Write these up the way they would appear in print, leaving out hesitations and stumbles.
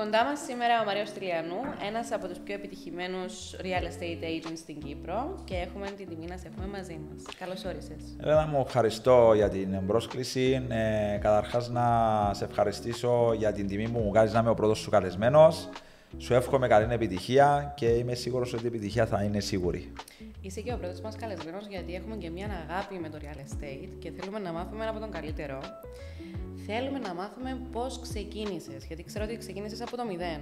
Κοντά μας σήμερα ο Μάριος Τηλιανού, ένας από τους πιο επιτυχημένους real estate agents στην Κύπρο και έχουμε την τιμή να σε έχουμε μαζί μας. Καλώς όρισες. Έλενα μου, ευχαριστώ για την πρόσκληση. Καταρχάς να σε ευχαριστήσω για την τιμή που μου κάνεις να είμαι ο πρώτος σου καλεσμένος. Σου εύχομαι καλή επιτυχία και είμαι σίγουρος ότι η επιτυχία θα είναι σίγουρη. Είσαι και ο πρώτος μας καλεσμένος γιατί έχουμε και μια αγάπη με το real estate και θέλουμε να μάθουμε από τον καλύτερο. Θέλουμε να μάθουμε πώς ξεκίνησες, γιατί ξέρω ότι ξεκίνησες από το μηδέν.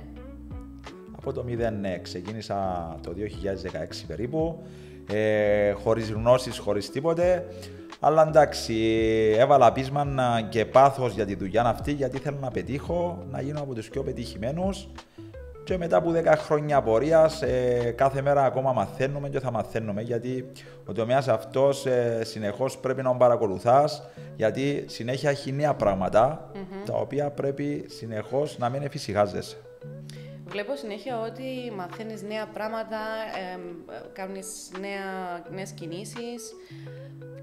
Από το μηδέν, ναι. Ξεκίνησα το 2016 περίπου, χωρίς γνώσεις, χωρίς τίποτε. Αλλά εντάξει, έβαλα πείσμα και πάθος για τη δουλειά αυτή, γιατί θέλω να πετύχω, να γίνω από τους πιο πετυχημένους. Και μετά από 10 χρόνια πορείας, κάθε μέρα ακόμα μαθαίνουμε και θα μαθαίνουμε, γιατί ο τομέας αυτός συνεχώς πρέπει να τον παρακολουθάς, γιατί συνέχεια έχει νέα πράγματα, τα οποία πρέπει συνεχώς να μην εφησυχάζεσαι. Βλέπω συνέχεια ότι μαθαίνεις νέα πράγματα, κάνεις νέες κινήσεις.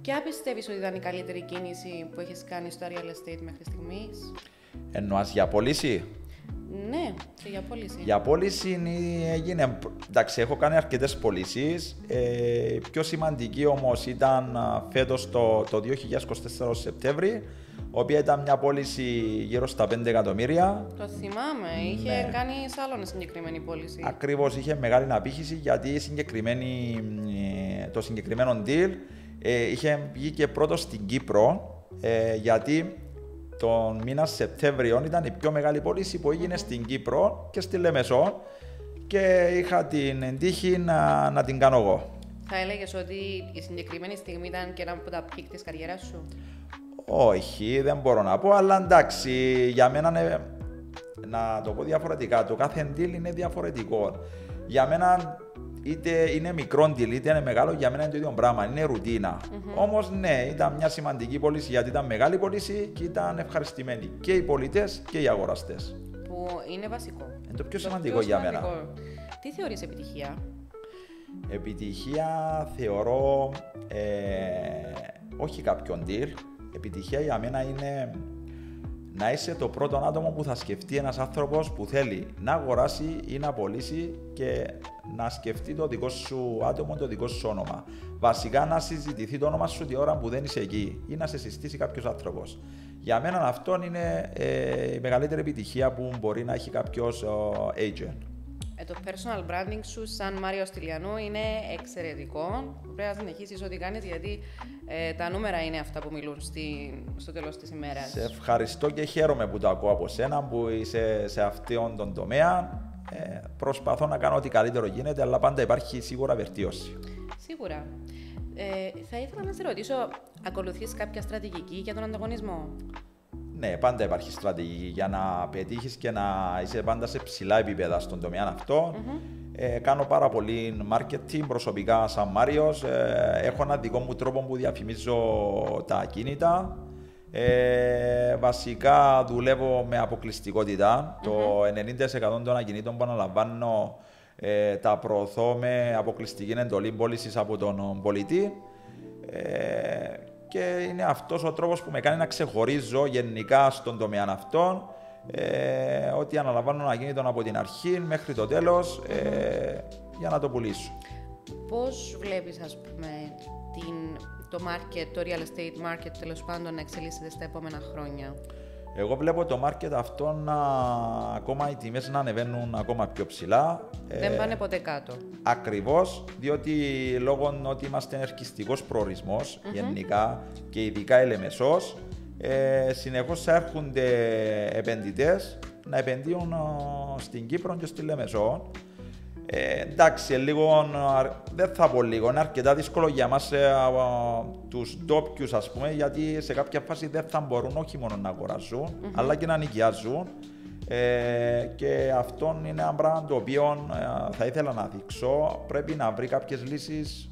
Ποια πιστεύεις ότι ήταν η καλύτερη κίνηση που έχεις κάνει στο real estate μέχρι στιγμής? Εννοάς για πώληση? Ναι, και για πώληση. Για πώληση έγινε. Εντάξει, έχω κάνει αρκετές πωλήσεις. Η πιο σημαντική όμως ήταν φέτος το 2024 Σεπτέμβρη, η οποία ήταν μια πώληση γύρω στα 5 εκατομμύρια. Το θυμάμαι, είχε κάνει σάλονες συγκεκριμένη πώληση. Ακριβώς, είχε μεγάλη απήχηση, γιατί το συγκεκριμένο deal είχε βγει και πρώτο στην Κύπρο, γιατί τον μήνα Σεπτέμβριο ήταν η πιο μεγάλη πώληση που έγινε στην Κύπρο και στη Λεμεσό και είχα την τύχη να την κάνω εγώ. Θα έλεγες ότι η συγκεκριμένη στιγμή ήταν και ένα από τα πικ της καριέρας σου? Όχι, δεν μπορώ να πω, αλλά εντάξει, για μένα να το πω διαφορετικά, το κάθε deal είναι διαφορετικό. Για μένα είτε είναι μικρό deal είτε είναι μεγάλο, για μένα είναι το ίδιο πράγμα, είναι ρουτίνα. Όμως ναι, ήταν μια σημαντική πώληση, γιατί ήταν μεγάλη πώληση και ήταν ευχαριστημένοι και οι πολιτές και οι αγοραστές. Που είναι βασικό. Είναι το πιο σημαντικό για μένα. Τι θεωρείς επιτυχία? Επιτυχία θεωρώ όχι κάποιον deal. Επιτυχία για μένα είναι να είσαι το πρώτο άτομο που θα σκεφτεί ένας άνθρωπος που θέλει να αγοράσει ή να πωλήσει και να σκεφτεί το δικό σου άτομο, το δικό σου όνομα. Βασικά να συζητηθεί το όνομα σου τη ώρα που δεν είσαι εκεί ή να σε συστήσει κάποιος άνθρωπος. Για μένα αυτό είναι η μεγαλύτερη επιτυχία που μπορεί να έχει κάποιος agent. Το personal branding σου σαν Μάριος Τηλιανού είναι εξαιρετικό. Πρέπει να συνεχίσεις ό,τι κάνεις, γιατί τα νούμερα είναι αυτά που μιλούν στο τέλος της ημέρας. Σε ευχαριστώ και χαίρομαι που το ακούω από σένα, που είσαι σε αυτόν τον τομέα. Προσπαθώ να κάνω ό,τι καλύτερο γίνεται, αλλά πάντα υπάρχει σίγουρα βελτίωση. Σίγουρα. Θα ήθελα να σε ρωτήσω, ακολουθείς κάποια στρατηγική για τον ανταγωνισμό? Ναι, πάντα υπάρχει στρατηγική για να πετύχεις και να είσαι πάντα σε ψηλά επίπεδα στον τομέα αυτό. Κάνω πάρα πολύ marketing προσωπικά σαν Μάριος. Έχω ένα δικό μου τρόπο που διαφημίζω τα ακίνητα. Βασικά δουλεύω με αποκλειστικότητα. Το 90% των ακινήτων που αναλαμβάνω τα προωθώ με αποκλειστική εντολή πώλησης από τον πολιτή. Και είναι αυτός ο τρόπος που με κάνει να ξεχωρίζω γενικά στον τομέα αυτόν, ότι αναλαμβάνω ένα ακίνητο από την αρχή μέχρι το τέλος για να το πουλήσω. Πώς βλέπεις, ας πούμε, το market, το real estate market, τέλος πάντων, να εξελίσσεται στα επόμενα χρόνια? Εγώ βλέπω το market αυτό ακόμα οι τιμές να ανεβαίνουν ακόμα πιο ψηλά. Δεν πάνε ποτέ κάτω. Ακριβώς, διότι λόγω ότι είμαστε ελκυστικός προορισμός γενικά και ειδικά η Λεμεσός, συνεχώς θα έρχονται επενδυτές να επενδύουν στην Κύπρο και στη Λεμεσό. Εντάξει, δεν θα πω λίγο, είναι αρκετά δύσκολο για μας τους ντόπιους, ας πούμε, γιατί σε κάποια φάση δεν θα μπορούν όχι μόνο να αγοράζουν, αλλά και να νοικιάζουν. Και αυτό είναι ένα πράγμα το οποίο θα ήθελα να δείξω. Πρέπει να βρει κάποιες λύσεις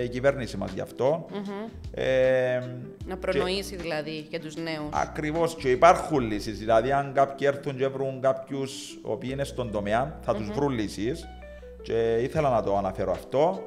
η κυβέρνηση μας γι' αυτό. Να προνοήσει δηλαδή για τους νέους. Ακριβώς, και υπάρχουν λύσεις. Δηλαδή, αν κάποιοι έρθουν και βρουν κάποιους οι οποίοι είναι στον τομέα, θα τους βρουν λύσεις. Και ήθελα να το αναφέρω αυτό.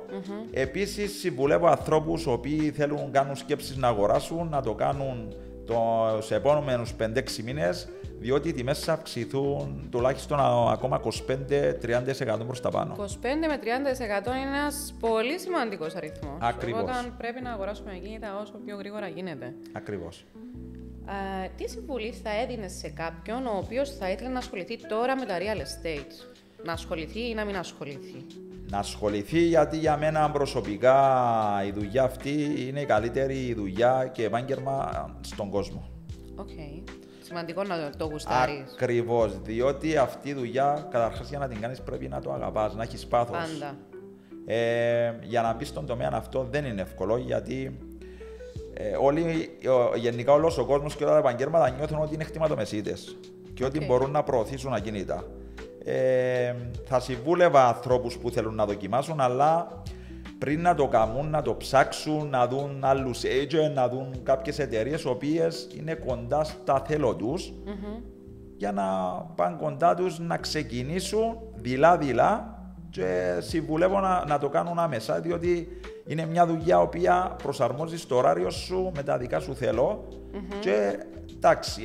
Επίσης, συμβουλεύω ανθρώπους οι οποίοι θέλουν κάνουν σκέψεις να αγοράσουν, να το κάνουν τους επόμενους 5-6 μήνες, διότι οι τιμές θα αυξηθούν τουλάχιστον ακόμα 25-30% προς τα πάνω. 25 με 30% είναι ένας πολύ σημαντικός αριθμός. Ακριβώς. Όταν πρέπει να αγοράσουμε ακίνητα όσο πιο γρήγορα γίνεται. Ακριβώς. Τι συμβουλή θα έδινες σε κάποιον ο οποίος θα ήθελε να ασχοληθεί τώρα με τα real estate? Να ασχοληθεί ή να μην ασχοληθεί? Να ασχοληθεί, γιατί για μένα προσωπικά η δουλειά αυτή είναι η καλύτερη δουλειά και επάγγελμα στον κόσμο. Οκ. Σημαντικό να το γουστάρεις. Ακριβώς, διότι αυτή η δουλειά καταρχάς για να την κάνεις πρέπει να το αγαπάς, να έχεις πάθος. Πάντα. Για να μπεις στον τομέα αυτό δεν είναι εύκολο, γιατί γενικά όλος ο κόσμος και όλα τα επαγγέλματα νιώθουν ότι είναι χτιματομεσίτες και ότι μπορούν να προωθήσουν ακίνητα. Θα συμβούλευα ανθρώπους που θέλουν να δοκιμάσουν, αλλά πριν να το κάνουν, να το ψάξουν, να δουν άλλους agent, να δουν κάποιες εταιρείες οι οποίες είναι κοντά στα θέλω τους, για να πάνε κοντά τους να ξεκινήσουν δειλά-δειλά, και συμβουλεύω να το κάνουν άμεσα, διότι είναι μια δουλειά η οποία προσαρμόζει το ωράριο σου με τα δικά σου θέλω, και εντάξει,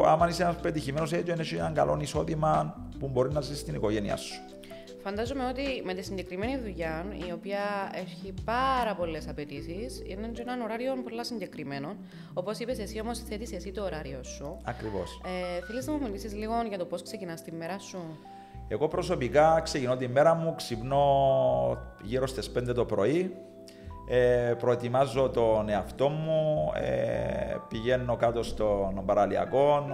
άμα είσαι ένας πετυχημένος agent, έχει ένα καλό εισόδημα που μπορεί να ζεις στην οικογένειά σου. Φαντάζομαι ότι με τη συγκεκριμένη δουλειά, η οποία έχει πάρα πολλές απαιτήσεις, είναι και έναν ωράριο πολύ συγκεκριμένο. Όπως είπες εσύ, όμως θέτεις εσύ το ωράριο σου. Ακριβώς. Θέλεις να μου μιλήσεις λίγο για το πώς ξεκινάς τη μέρα σου? Εγώ προσωπικά ξεκινώ τη μέρα μου, ξυπνώ γύρω στις 5 το πρωί, προετοιμάζω τον εαυτό μου, πηγαίνω κάτω στον παραλιακό.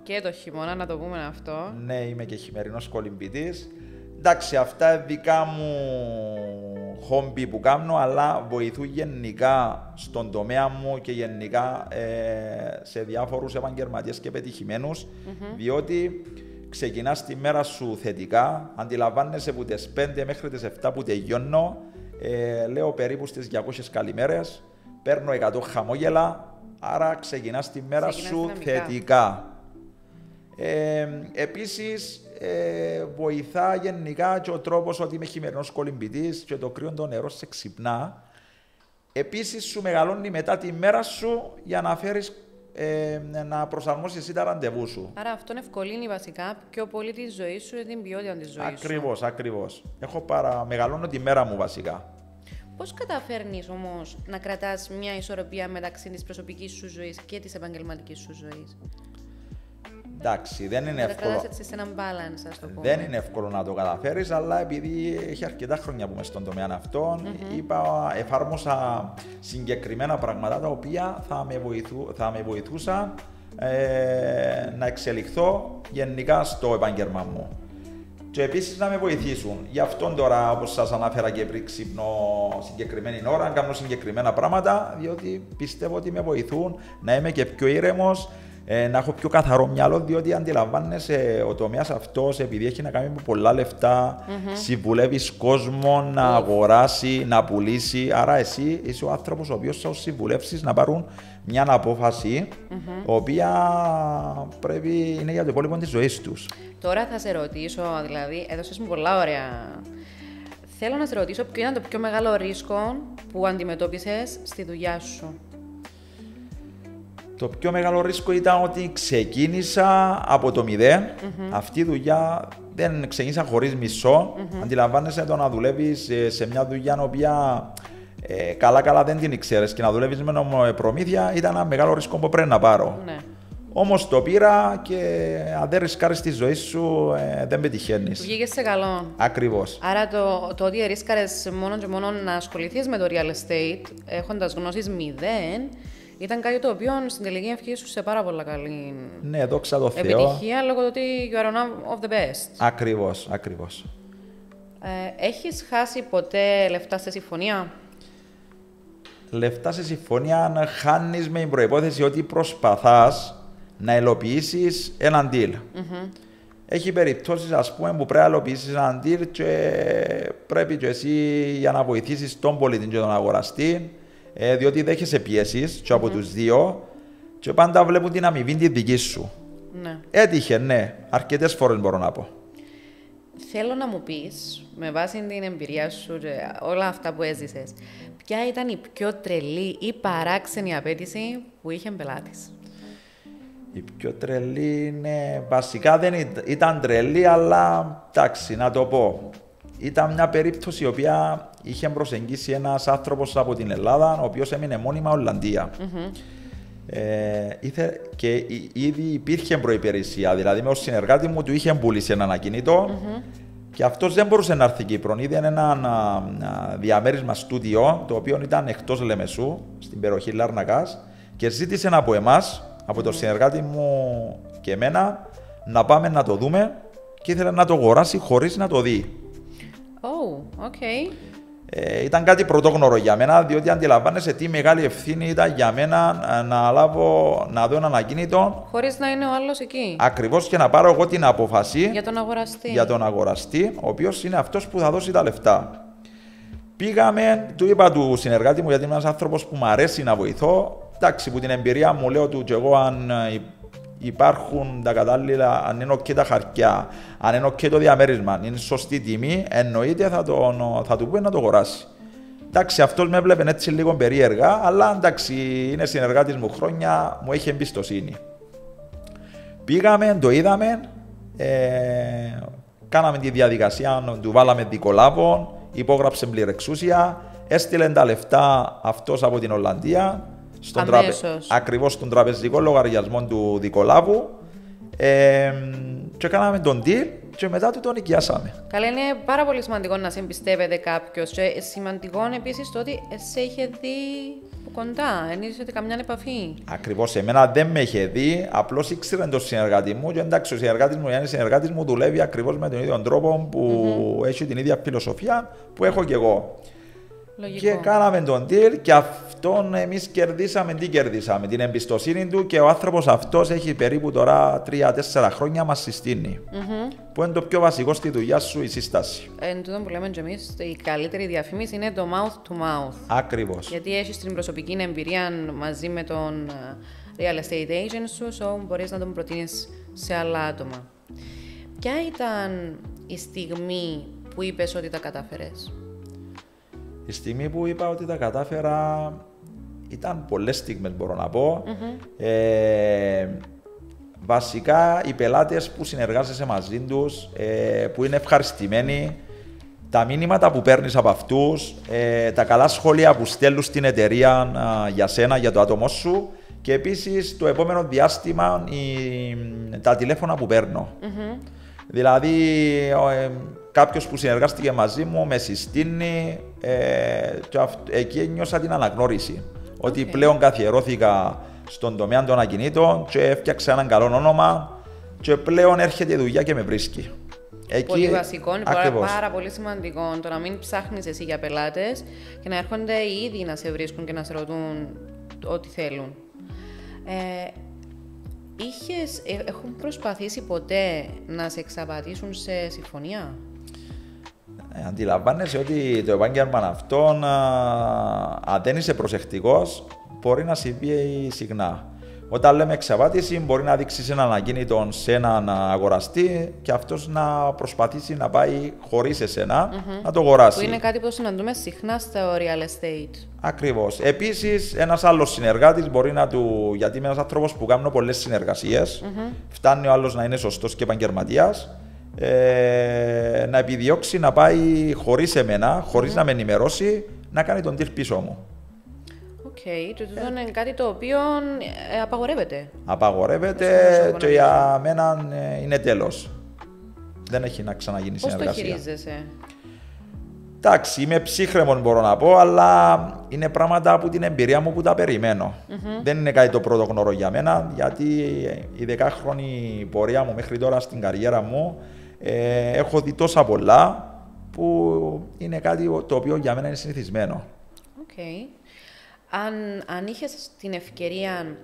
Και το χειμώνα, να το πούμε αυτό. Ναι, είμαι και χειμερινός κολυμπητής. Εντάξει, αυτά είναι δικά μου χόμπι που κάνω, αλλά βοηθούν γενικά στον τομέα μου και γενικά σε διάφορους επαγγελματίες και πετυχημένους, διότι ξεκινάς τη μέρα σου θετικά, αντιλαμβάνεσαι από τις 5 μέχρι τις 7 που τελειώνω, λέω περίπου στις 200 καλημέρες, παίρνω 100 χαμόγελα, άρα ξεκινάς τη μέρα σου θετικά. Επίσης, βοηθά γενικά και ο τρόπος ότι είμαι χειμερινός κολυμπητής και το κρύο το νερό σε ξυπνά. Επίσης, σου μεγαλώνει μετά τη μέρα σου για να φέρεις να προσαρμόσεις εσύ τα ραντεβού σου. Άρα αυτό ευκολύνει βασικά πιο πολύ τη ζωή σου και την ποιότητα της ζωής σου. Ακριβώς. Μεγαλώνω τη μέρα μου βασικά. Πώς καταφέρνεις όμως να κρατάς μια ισορροπία μεταξύ της προσωπικής σου ζωής και της επαγγελματικής σου ζωής? Εντάξει, δεν είναι εύκολο. Να έτσι σε έναν balance, ας το πούμε. Δεν είναι εύκολο να το καταφέρεις, αλλά επειδή έχει αρκετά χρόνια που είμαι στον τομέα αυτόν, εφάρμοσα συγκεκριμένα πράγματα τα οποία θα με βοηθούσαν να εξελιχθώ γενικά στο επάγγελμα μου. Και επίσης να με βοηθήσουν. Γι' αυτόν τώρα, όπως σας ανάφερα και πριν, ξυπνώ συγκεκριμένη ώρα, κάνω συγκεκριμένα πράγματα, διότι πιστεύω ότι με βοηθούν να είμαι και πιο ήρεμος, να έχω πιο καθαρό μυαλό, διότι αντιλαμβάνεσαι ο τομέας αυτός, επειδή έχει να κάνει με πολλά λεφτά, συμβουλεύεις κόσμο να αγοράσει, να πουλήσει. Άρα εσύ είσαι ο άνθρωπος ο οποίος θα συμβουλεύσεις να πάρουν μια απόφαση, η οποία είναι για το υπόλοιπο της ζωής τους. Τώρα θα σε ρωτήσω, δηλαδή, έδωσες μου πολλά ωραία. Θέλω να σε ρωτήσω ποιο ήταν το πιο μεγάλο ρίσκο που αντιμετώπισες στη δουλειά σου? Το πιο μεγάλο ρίσκο ήταν ότι ξεκίνησα από το μηδέν. Αυτή η δουλειά δεν ξεκίνησα χωρίς μισό. Αντιλαμβάνεσαι το να δουλεύεις σε μια δουλειά η οποία καλά δεν την ξέρεις και να δουλεύεις με προμήθεια ήταν ένα μεγάλο ρίσκο που πρέπει να πάρω. Ναι. Όμως το πήρα και αν δεν ρισκάρεις τη ζωή σου δεν πετυχαίνεις. Βγήκες σε καλό. Ακριβώς. Άρα το ότι ρίσκαρες μόνο και μόνο να ασχοληθείς με το real estate έχοντας γνώσεις μηδέν, ήταν κάτι το οποίο στην τελική ευχή σου σε πάρα πολλά καλή δόξα τω Θεώ. Επιτυχία, λόγω του ότι you are one of the best. Ακριβώς. Έχεις χάσει ποτέ λεφτά σε συμφωνία? Λεφτά σε συμφωνία χάνεις με την προϋπόθεση ότι προσπαθάς να υλοποιήσεις έναν deal. Έχει περιπτώσεις, ας πούμε, που πρέπει να υλοποιήσεις έναν deal και πρέπει και εσύ για να βοηθήσεις τον πολίτη και τον αγοραστή, διότι δέχεσαι πιέσεις και από τους δύο και πάντα βλέπουν την αμοιβή τη δική σου. Ναι. Έτυχε, αρκετές φορές μπορώ να πω. Θέλω να μου πεις, με βάση την εμπειρία σου και όλα αυτά που έζησες, ποια ήταν η πιο τρελή ή παράξενη απέτηση που είχε πελάτης? Η πιο τρελή είναι... Βασικά δεν ήταν τρελή, αλλά εντάξει, να το πω. Ήταν μια περίπτωση η οποία είχε προσεγγίσει ένας άνθρωπος από την Ελλάδα, ο οποίος έμεινε μόνιμα Ολλανδία. Και ήδη υπήρχε προϋπηρεσία, δηλαδή με ο συνεργάτη μου του είχε πουλήσει ένα ακίνητο και αυτός δεν μπορούσε να έρθει Κύπρο. Είδε ένα διαμέρισμα στούντιο, το οποίο ήταν εκτός Λεμεσού, στην περιοχή Λάρνακας, και ζήτησε από εμάς, από τον συνεργάτη μου και εμένα, να πάμε να το δούμε και ήθελε να το αγοράσει χωρίς να το δει. Okay. Ήταν κάτι πρωτόγνωρο για μένα, διότι αντιλαμβάνεσαι τι μεγάλη ευθύνη ήταν για μένα να δω έναν ακίνητο. Χωρίς να είναι ο άλλος εκεί. Ακριβώς, και να πάρω εγώ την απόφαση για τον αγοραστή, ο οποίος είναι αυτός που θα δώσει τα λεφτά. Πήγαμε, του είπα του συνεργάτη μου, γιατί είμαι ένας άνθρωπος που μου αρέσει να βοηθώ. Εντάξει, που την εμπειρία μου λέω του και εγώ, αν υπάρχουν τα κατάλληλα, αν είναι και τα χαρτιά, αν είναι και το διαμέρισμα, αν είναι σωστή τιμή, εννοείται θα του πει να το αγοράσει. Εντάξει, αυτός με έβλεπε έτσι λίγο περίεργα, αλλά εντάξει, είναι συνεργάτης μου χρόνια, μου έχει εμπιστοσύνη. Πήγαμε, το είδαμε, κάναμε τη διαδικασία, του βάλαμε δικολάβο, υπόγραψε πληρεξούσια, έστειλε τα λεφτά αυτός από την Ολλανδία, ακριβώς στον τραπεζικό λογαριασμό του δικολάβου, και κάναμε τον deal και μετά τον νοικιάσαμε. Καλά, είναι πάρα πολύ σημαντικό να σε εμπιστεύεται κάποιος και σημαντικό επίσης το ότι σε είχε δει από κοντά, δεν είχατε καμιά επαφή. Ακριβώς, εμένα δεν με είχε δει, απλώς ήξερε τον συνεργάτη μου και εντάξει, ο συνεργάτης μου, yani συνεργάτης μου δουλεύει ακριβώς με τον ίδιο τρόπο που έχει την ίδια φιλοσοφία που έχω κι εγώ. Λογικό. Και κάναμε τον deal και αυτόν εμείς κερδίσαμε. Τι κερδίσαμε? Την εμπιστοσύνη του, και ο άνθρωπος αυτός έχει περίπου τώρα 3-4 χρόνια μας συστήνει. Που είναι το πιο βασικό στη δουλειά σου, η σύσταση. Εν τούτο που λέμε και εμείς, η καλύτερη διαφήμιση είναι το mouth to mouth. Ακριβώς. Γιατί έχεις την προσωπική εμπειρία μαζί με τον real estate agent σου, so μπορείς να τον προτείνεις σε άλλα άτομα. Ποια ήταν η στιγμή που είπες ότι τα κατάφερες? Η στιγμή που είπα ότι τα κατάφερα ήταν πολλές στιγμές, μπορώ να πω. Βασικά οι πελάτες που συνεργάζεσαι μαζί τους, που είναι ευχαριστημένοι, τα μήνυματα που παίρνεις από αυτούς, τα καλά σχόλια που στέλνουν στην εταιρεία για σένα, για το άτομό σου, και επίσης το επόμενο διάστημα τα τηλέφωνα που παίρνω. Δηλαδή κάποιος που συνεργάστηκε μαζί μου με συστήνει, εκεί ένιωσα την αναγνώριση. Ότι πλέον καθιερώθηκα στον τομέα των ακινήτων και έφτιαξα έναν καλό όνομα και πλέον έρχεται η δουλειά και με βρίσκει. Πολύ βασικό, είναι πάρα πολύ σημαντικό το να μην ψάχνεις εσύ για πελάτες και να έρχονται οι ίδιοι να σε βρίσκουν και να σε ρωτούν ό,τι θέλουν. Έχουν προσπαθήσει ποτέ να σε εξαπατήσουν σε συμφωνία? Αντιλαμβάνεσαι ότι το επάγγελμα αυτό, αν δεν είσαι προσεκτικός, μπορεί να συμβεί συχνά. Όταν λέμε εξαπάτηση, μπορεί να δείξεις έναν ακίνητο σε έναν αγοραστή και αυτός να προσπαθήσει να πάει χωρίς εσένα να το αγοράσει. Που είναι κάτι που συναντούμε συχνά στο real estate. Ακριβώς. Επίσης, ένας άλλος συνεργάτης μπορεί να του. Γιατί είμαι ένας άνθρωπος που κάνω πολλές συνεργασίες, φτάνει ο άλλος να είναι σωστός και επαγγελματίας, να επιδιώξει να πάει χωρίς εμένα, χωρίς να με ενημερώσει, να κάνει τον deal πίσω μου. Και τούτο είναι κάτι το οποίο απαγορεύεται. Απαγορεύεται και για μένα είναι τέλος. Δεν έχει να ξαναγίνει συνεργασία. Πώς το χειρίζεσαι? Εντάξει, είμαι ψύχρεμος, μπορώ να πω, αλλά είναι πράγματα από την εμπειρία μου που τα περιμένω. Δεν είναι κάτι το πρωτόγνωρο για μένα, γιατί η 10χρονη πορεία μου μέχρι τώρα στην καριέρα μου έχω δει τόσα πολλά που είναι κάτι το οποίο για μένα είναι συνηθισμένο. Αν είχες την ευκαιρία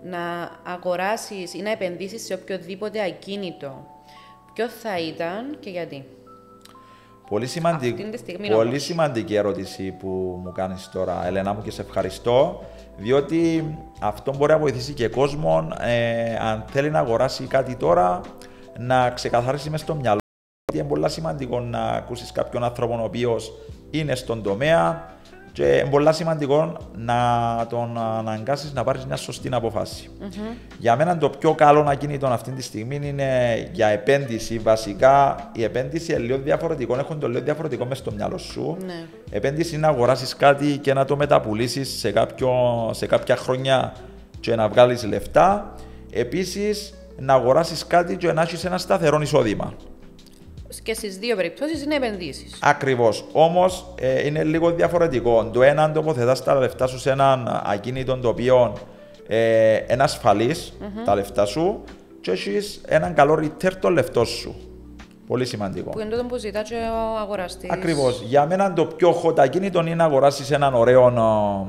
να αγοράσεις ή να επενδύσεις σε οποιοδήποτε ακίνητο, ποιο θα ήταν και γιατί? Πολύ σημαντική ερώτηση που μου κάνεις τώρα, Ελένα μου, και σε ευχαριστώ, διότι αυτό μπορεί να βοηθήσει και κόσμο, αν θέλει να αγοράσει κάτι τώρα, να ξεκαθαρίσει μες στο μυαλό. Είναι πολύ σημαντικό να ακούσεις κάποιον άνθρωπο ο οποίος είναι στον τομέα, Και είναι πολύ σημαντικό να τον αναγκάσεις να πάρεις μια σωστή απόφαση. Για μένα το πιο καλό ακίνητο αυτή τη στιγμή είναι για επένδυση. Βασικά η επένδυση είναι λίγο διαφορετικό, έχουν το λίγο διαφορετικό μες στο μυαλό σου. Ναι. Επένδυση είναι να αγοράσεις κάτι και να το μεταπουλήσεις σε κάποια χρόνια και να βγάλεις λεφτά. Επίσης, να αγοράσεις κάτι και να έχεις ένα σταθερό εισόδημα. Και στις δύο περιπτώσεις είναι επενδύσεις. Ακριβώς. Όμως είναι λίγο διαφορετικό. Το ένα, αν τοποθετάς τα λεφτά σου σε έναν ακίνητο το οποίο είναι ασφαλής τα λεφτά σου και έχεις έναν καλό return των λεφτών σου. Πολύ σημαντικό. Που είναι τότε που ζητά και ο αγοραστής. Ακριβώς. Για μένα το πιο hot ακίνητο είναι να αγοράσεις έναν ωραίο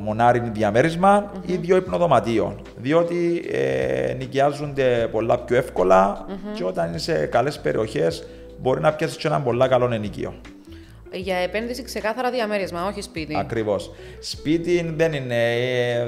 μονάρι διαμέρισμα ή 2 υπνοδωματίων. Διότι νοικιάζονται πολλά πιο εύκολα και όταν είναι σε καλές περιοχές μπορεί να πιάσεις και έναν πολύ καλό ενοικίο. Για επένδυση ξεκάθαρα διαμέρισμα, όχι σπίτι. Ακριβώς. Σπίτι δεν είναι.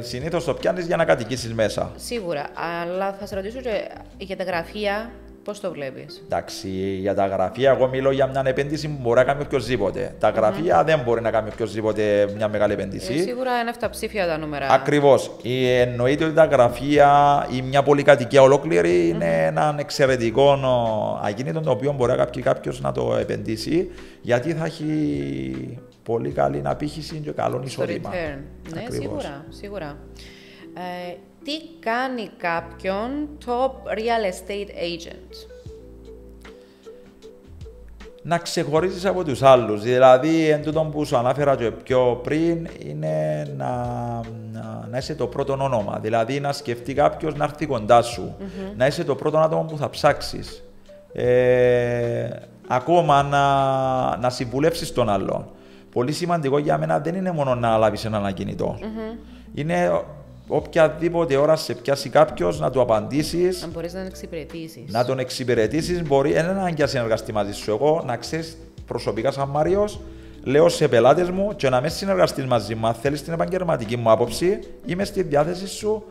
Συνήθως το πιάνεις για να κατοικήσεις μέσα. Σίγουρα. Αλλά θα σε ρωτήσω και για τα γραφεία, πώς το βλέπεις? Εντάξει, για τα γραφεία, εγώ μιλώ για μια επένδυση που μπορεί να κάνει οποιοδήποτε. Τα γραφεία δεν μπορεί να κάνει οποιοδήποτε μια μεγάλη επένδυση. Σίγουρα είναι αυταψήφια τα νούμερα. Ακριβώς. Εννοείται ότι τα γραφεία ή μια πολυκατοικία ολόκληρη είναι έναν εξαιρετικό ακίνητο το οποίο μπορεί κάποιος να το επενδύσει γιατί θα έχει πολύ καλή απήχηση και καλό εισόδημα. Ναι, σίγουρα. Τι κάνει κάποιον top real estate agent? Να ξεχωρίζεις από τους άλλους. Δηλαδή, εν τούτον που σου ανάφερα και πιο πριν, είναι να είσαι το πρώτο όνομα. Δηλαδή, να σκεφτεί κάποιος να έρθει κοντά σου. Να είσαι το πρώτο άτομο που θα ψάξεις. Ακόμα να συμβουλεύσεις τον άλλον. Πολύ σημαντικό για μένα δεν είναι μόνο να λάβεις έναν ακίνητο. Είναι οποιαδήποτε ώρα σε πιάσει κάποιος να του απαντήσεις. Να μπορείς να τον εξυπηρετήσεις. Να τον εξυπηρετήσεις, μπορεί ένα ανάγκη να συνεργαστεί μαζί σου. Εγώ να ξέρεις προσωπικά, σαν Μάριος, λέω σε πελάτες μου και να με συνεργαστείς μαζί μου. Αν θέλεις την επαγγελματική μου άποψη, είμαι στη διάθεση σου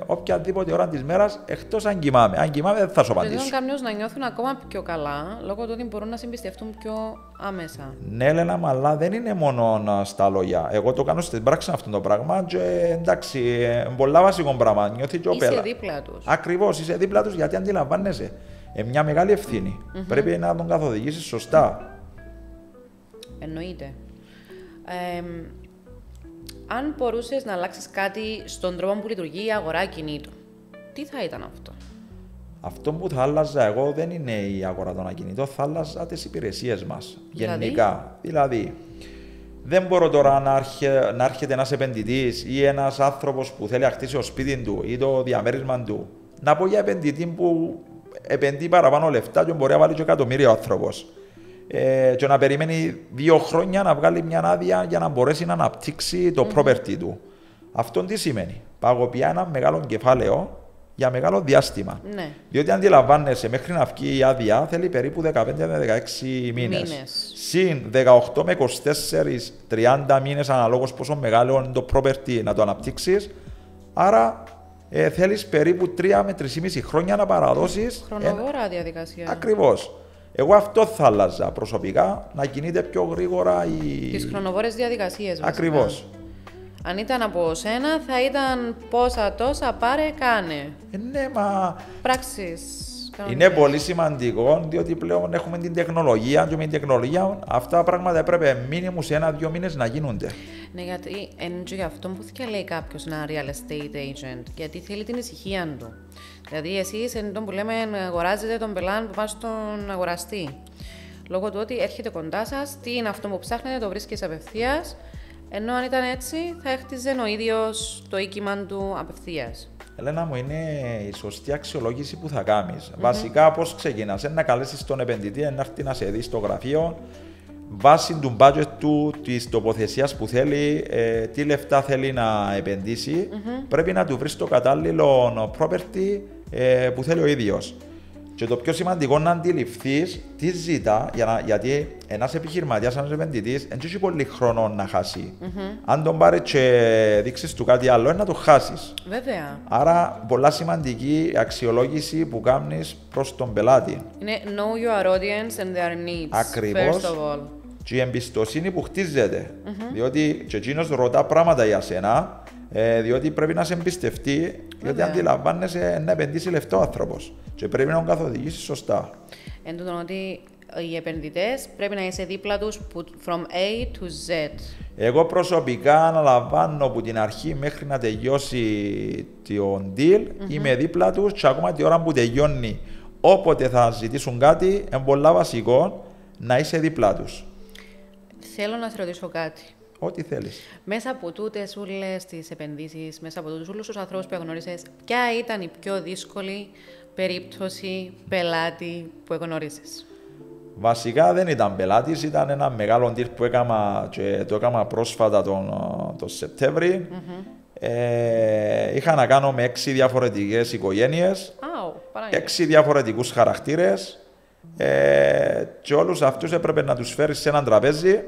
οποιαδήποτε ώρα της μέρας, εκτός αν κοιμάμαι. Αν κοιμάμαι, δεν θα σου απαντήσω. Θέλουν κάποιους να νιώθουν ακόμα πιο καλά, λόγω του ότι μπορούν να συμπιστευτούν πιο άμεσα. Ναι, Έλενα, αλλά δεν είναι μόνο στα λόγια. Εγώ το κάνω στην πράξη αυτό το πράγμα και εντάξει, πολλά βασικό πράγμα. Νιώθει και ο πελάτης. Είσαι δίπλα τους. Ακριβώς, είσαι δίπλα τους γιατί αντιλαμβάνεσαι. Μια μεγάλη ευθύνη. Πρέπει να τον καθοδηγήσεις σωστά. Εννοείται. Αν μπορούσες να αλλάξεις κάτι στον τρόπο που λειτουργεί η αγορά ακινήτων, τι θα ήταν αυτό? Αυτό που θα άλλαζα εγώ δεν είναι η αγορά των ακινήτων, θα άλλαζα τις υπηρεσίες μας. Γενικά. Δηλαδή, δεν μπορώ τώρα να έρχεται ένας επενδυτής ή ένας άνθρωπος που θέλει να χτίσει το σπίτι του ή το διαμέρισμα του, να πω για επενδυτή που επενδύει παραπάνω λεφτά και μπορεί να βάλει και εκατομμύρια ο άνθρωπος. Και να περιμένει 2 χρόνια να βγάλει μια άδεια για να μπορέσει να αναπτύξει το property του. Αυτό τι σημαίνει? Παγωπιά ένα μεγάλο κεφάλαιο για μεγάλο διάστημα. Ναι. Διότι αντιλαμβάνεσαι, μέχρι να βγει η άδεια θέλει περίπου 15 με 16 μήνες. Συν 18 με 24-30 μήνες αναλόγως πόσο μεγάλο είναι το property να το αναπτύξεις. Άρα θέλεις περίπου 3 με 3,5 χρόνια να παραδώσεις. Χρονοβόρα διαδικασία. Ακριβώς. Εγώ αυτό θα άλλαζα προσωπικά, να κινείται πιο γρήγορα τις χρονοβόρες διαδικασίες. Ακριβώς. Αν ήταν από σένα, θα ήταν πόσα τόσα πάρε, κάνε. Ναι, μα πράξεις. Είναι πολύ σημαντικό, διότι πλέον έχουμε την τεχνολογία και με την τεχνολογία αυτά τα πράγματα έπρεπε μήνυμου σε 1-2 μήνες να γίνονται. Ναι, γιατί είναι και αυτό που θα λέει κάποιος ένα real estate agent, γιατί θέλει την ησυχία του. Δηλαδή, εσείς εν τον που λέμε αγοράζετε τον πελάτη που πάει στον αγοραστή. Λόγω του ότι έρχεται κοντά σας, τι είναι αυτό που ψάχνετε, το βρίσκεις απευθείας. Ενώ αν ήταν έτσι, θα έχτιζε ο ίδιος το οίκημα του απευθείας. Έλενα μου, είναι η σωστή αξιολόγηση που θα κάνεις. Βασικά, πώς ξεκινάς? Να καλέσεις τον επενδυτή, να έρθει να σε δει στο γραφείο, βάσει του budget του, της τοποθεσίας που θέλει, τι λεφτά θέλει να επενδύσει, πρέπει να του βρεις το κατάλληλο property που θέλει ο ίδιος. Και το πιο σημαντικό είναι να αντιληφθείς τι ζητά, γιατί ένας επιχειρηματίας, ένας επενδυτής, δεν έχει πολύ χρόνο να χάσει. Αν τον πάρει και δείξεις του κάτι άλλο, να το χάσεις. Βέβαια. Άρα, πολλά σημαντική αξιολόγηση που κάνεις προς τον πελάτη. Είναι know your audience and their needs. Ακριβώς. First of all. και η εμπιστοσύνη που χτίζεται. Διότι και εκείνος ρωτά πράγματα για σένα, διότι πρέπει να σε εμπιστευτεί, διότι αντιλαμβάνεσαι να επενδύσει λεφτό ο άνθρωπος και πρέπει να τον καθοδηγήσει σωστά. Εν τούτον ότι οι επενδυτές πρέπει να είσαι δίπλα τους from A to Z. Εγώ προσωπικά αναλαμβάνω από την αρχή μέχρι να τελειώσει το deal, είμαι δίπλα τους και ακόμα τη ώρα που τελειώνει, όποτε θα ζητήσουν κάτι, είναι πολύ βασικό να είσαι δίπλα τους. Θέλω να σε ρωτήσω κάτι. Ό,τι θέλεις. Μέσα από τούτες όλες τις επενδύσεις, μέσα από όλους τους ανθρώπους που εγνώρισες, ποια ήταν η πιο δύσκολη περίπτωση πελάτη που εγνώρισες? Βασικά δεν ήταν πελάτης, ήταν ένα μεγάλο deal που έκανα και το έκανα πρόσφατα τον Σεπτέμβρη. Είχα να κάνω με 6 διαφορετικές οικογένειες, 6 διαφορετικούς χαρακτήρες και όλους αυτούς έπρεπε να τους φέρεις σε έναν τραπέζι,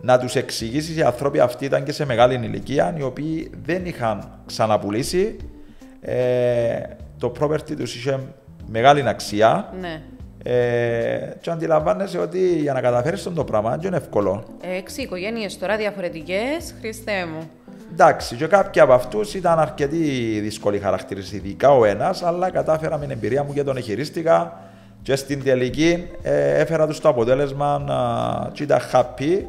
να τους εξηγήσεις. Οι άνθρωποι αυτοί ήταν και σε μεγάλη ηλικία, οι οποίοι δεν είχαν ξαναπουλήσει. Το property τους είχε μεγάλη αξία. Ναι. Και αντιλαμβάνεσαι ότι για να καταφέρεις το πράγμα δεν είναι εύκολο. 6 οικογένειες τώρα διαφορετικές, Χριστέ μου. Εντάξει, και κάποιοι από αυτούς ήταν αρκετοί δύσκολοι χαρακτήρες, ειδικά ο ένας, αλλά κατάφερα με την εμπειρία μου και τον εγχειρίστηκα και στην τελική έφερα τους το αποτέλεσμα και ήταν happy.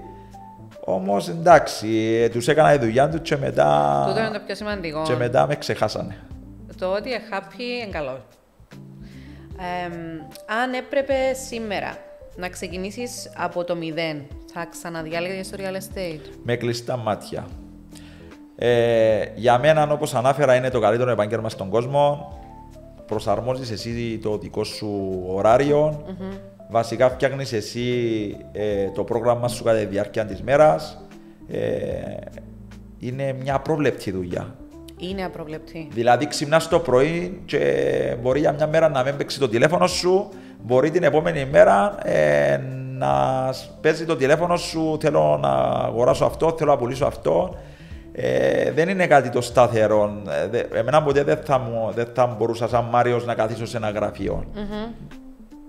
Όμως εντάξει, τους έκανα η δουλειά τους και μετά. Τούτο είναι το πιο σημαντικό. Και μετά με ξεχάσανε. Το ότι happy είναι καλό. Αν έπρεπε σήμερα να ξεκινήσεις από το 0, θα ξαναδιάλεγες το real estate? Με κλειστά μάτια. Για μένα, όπως ανάφερα, είναι το καλύτερο επάγγελμα στον κόσμο. Προσαρμόζεις εσύ το δικό σου ωράριο. Βασικά φτιάχνεις εσύ το πρόγραμμα σου κατά τη διάρκεια της μέρας. Είναι μια απρόβλεπτη δουλειά. Είναι απροβλεπτή. Δηλαδή ξυπνάς το πρωί και μπορεί για μια μέρα να μην παίξει το τηλέφωνο σου, μπορεί την επόμενη μέρα να παίζει το τηλέφωνο σου, θέλω να αγοράσω αυτό, θέλω να πουλήσω αυτό. Δεν είναι κάτι το σταθερό. Εμένα ποτέ δεν θα μπορούσα σαν Μάριος να καθίσω σε ένα γραφείο.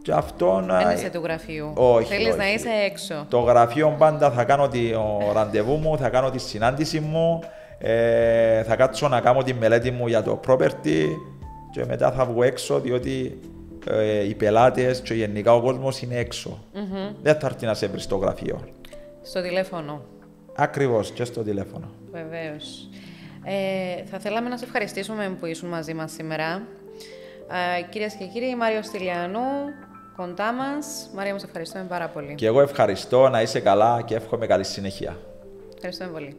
Και αυτό δεν είσαι του γραφείου. Θέλεις να είσαι έξω. Το γραφείο πάντα θα κάνω το ραντεβού μου, θα κάνω τη συνάντηση μου. Θα κάτσω να κάνω τη μελέτη μου για το property και μετά θα βγω έξω, διότι οι πελάτες και γενικά ο κόσμος είναι έξω. Δεν θα έρθει να σε βρει στο γραφείο. Στο τηλέφωνο. Ακριβώς, και στο τηλέφωνο. Βεβαίως. Θα θέλαμε να σε ευχαριστήσουμε που ήσουν μαζί μας σήμερα. Κυρίες και κύριοι, Μάριος Στυλιανού, κοντά μας. Μάρια, μου σε ευχαριστούμε πάρα πολύ. Και εγώ ευχαριστώ, να είσαι καλά και εύχομαι καλή συνέχεια. Ευχαριστούμε πολύ.